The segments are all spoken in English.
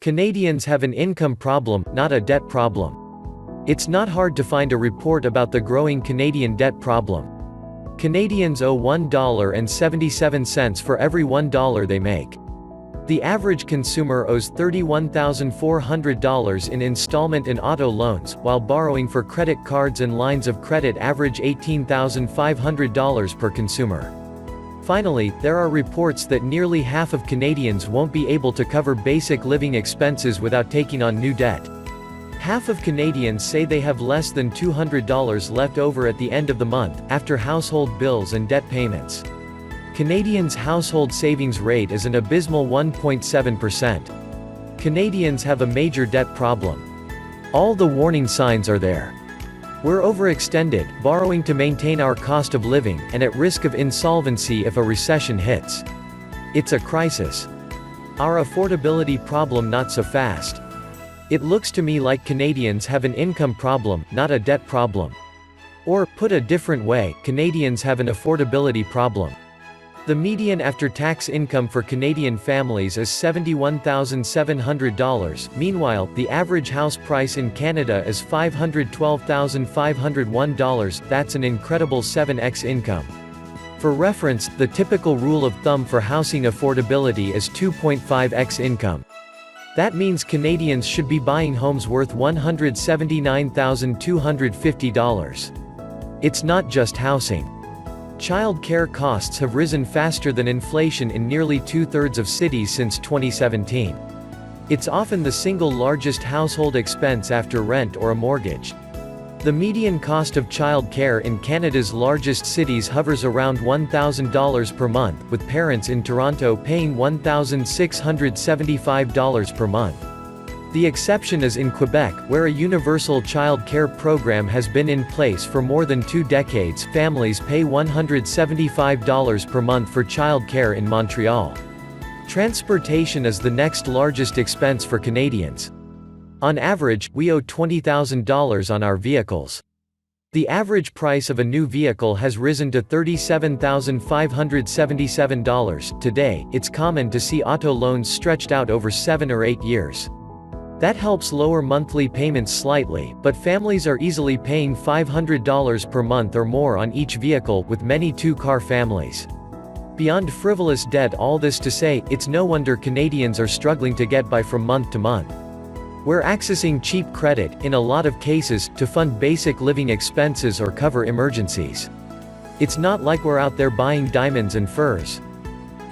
Canadians have an income problem, not a debt problem. It's not hard to find a report about the growing Canadian debt problem. Canadians owe $1.77 for every $1 they make. The average consumer owes $31,400 in installment and auto loans, while borrowing for credit cards and lines of credit average $18,500 per consumer. Finally, there are reports that nearly half of Canadians won't be able to cover basic living expenses without taking on new debt. Half of Canadians say they have less than $200 left over at the end of the month, after household bills and debt payments. Canadians' household savings rate is an abysmal 1.7%. Canadians have a major debt problem. All the warning signs are there. We're overextended, borrowing to maintain our cost of living, and at risk of insolvency if a recession hits. It's a crisis. Our affordability problem not so fast. It looks to me like Canadians have an income problem, not a debt problem. Or, put a different way, Canadians have an affordability problem. The median after-tax income for Canadian families is $71,700, meanwhile, the average house price in Canada is $512,501, that's an incredible 7x income. For reference, the typical rule of thumb for housing affordability is 2.5x income. That means Canadians should be buying homes worth $179,250. It's not just housing. Child care costs have risen faster than inflation in nearly two-thirds of cities since 2017. It's often the single largest household expense after rent or a mortgage. The median cost of child care in Canada's largest cities hovers around $1,000 per month, with parents in Toronto paying $1,675 per month. The exception is in Quebec, where a universal child care program has been in place for more than 2 decades. Families pay $175 per month for child care in Montreal. Transportation is the next largest expense for Canadians. On average, we owe $20,000 on our vehicles. The average price of a new vehicle has risen to $37,577. Today, it's common to see auto loans stretched out over 7 or 8 years. That helps lower monthly payments slightly, but families are easily paying $500 per month or more on each vehicle, with many two-car families. Beyond frivolous debt, all this to say, it's no wonder Canadians are struggling to get by from month to month. We're accessing cheap credit, in a lot of cases, to fund basic living expenses or cover emergencies. It's not like we're out there buying diamonds and furs.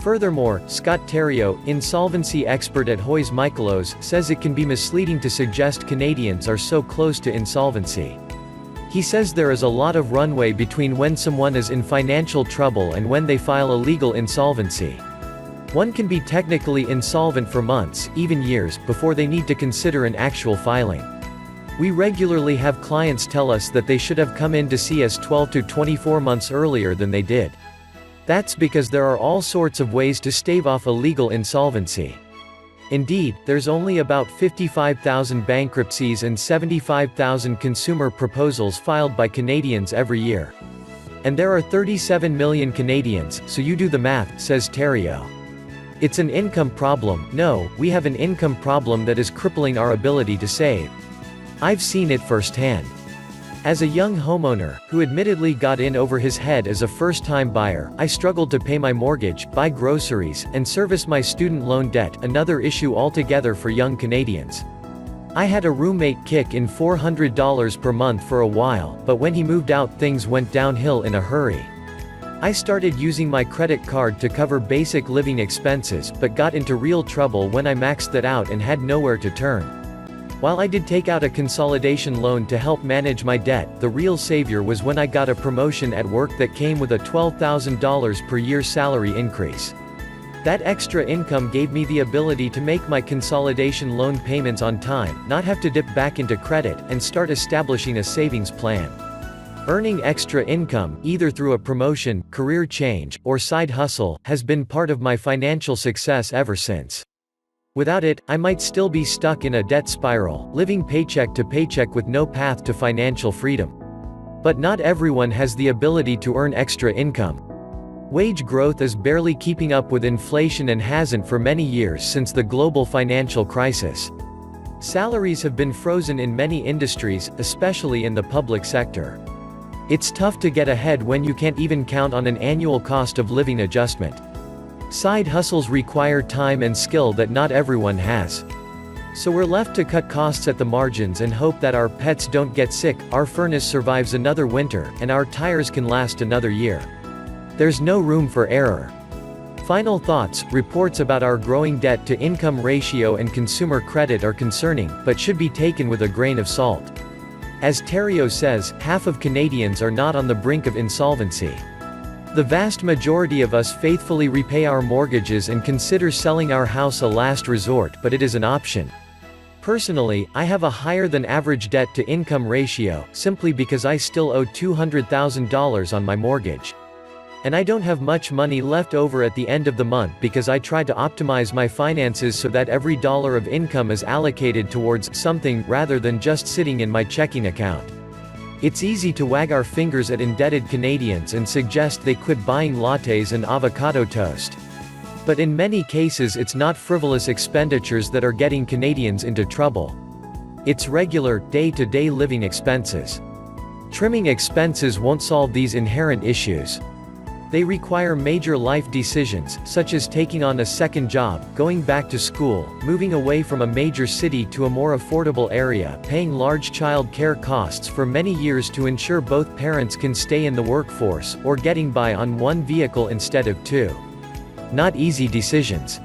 Furthermore, Scott Theriault, insolvency expert at Hoyes Michaelos, says it can be misleading to suggest Canadians are so close to insolvency. He says there is a lot of runway between when someone is in financial trouble and when they file a legal insolvency. One can be technically insolvent for months, even years, before they need to consider an actual filing. We regularly have clients tell us that they should have come in to see us 12 to 24 months earlier than they did. That's because there are all sorts of ways to stave off a legal insolvency. Indeed, there's only about 55,000 bankruptcies and 75,000 consumer proposals filed by Canadians every year. And there are 37 million Canadians, so you do the math, says Theriault. It's an income problem. No, we have an income problem that is crippling our ability to save. I've seen it firsthand. As a young homeowner, who admittedly got in over his head as a first-time buyer, I struggled to pay my mortgage, buy groceries, and service my student loan debt, another issue altogether for young Canadians. I had a roommate kick in $400 per month for a while, but when he moved out things went downhill in a hurry. I started using my credit card to cover basic living expenses, but got into real trouble when I maxed that out and had nowhere to turn. While I did take out a consolidation loan to help manage my debt, the real savior was when I got a promotion at work that came with a $12,000 per year salary increase. That extra income gave me the ability to make my consolidation loan payments on time, not have to dip back into credit, and start establishing a savings plan. Earning extra income, either through a promotion, career change, or side hustle, has been part of my financial success ever since. Without it, I might still be stuck in a debt spiral, living paycheck to paycheck with no path to financial freedom. But not everyone has the ability to earn extra income. Wage growth is barely keeping up with inflation and hasn't for many years since the global financial crisis. Salaries have been frozen in many industries, especially in the public sector. It's tough to get ahead when you can't even count on an annual cost of living adjustment. Side hustles require time and skill that not everyone has. So we're left to cut costs at the margins and hope that our pets don't get sick, our furnace survives another winter, and our tires can last another year. There's no room for error. Final thoughts: reports about our growing debt-to-income ratio and consumer credit are concerning, but should be taken with a grain of salt. As Theriault says, half of Canadians are not on the brink of insolvency. The vast majority of us faithfully repay our mortgages and consider selling our house a last resort, but it is an option. Personally, I have a higher than average debt-to-income ratio, simply because I still owe $200,000 on my mortgage. And I don't have much money left over at the end of the month because I try to optimize my finances so that every dollar of income is allocated towards something, rather than just sitting in my checking account. It's easy to wag our fingers at indebted Canadians and suggest they quit buying lattes and avocado toast. But in many cases it's not frivolous expenditures that are getting Canadians into trouble. It's regular, day-to-day living expenses. Trimming expenses won't solve these inherent issues. They require major life decisions, such as taking on a second job, going back to school, moving away from a major city to a more affordable area, paying large child care costs for many years to ensure both parents can stay in the workforce, or getting by on one vehicle instead of two. Not easy decisions.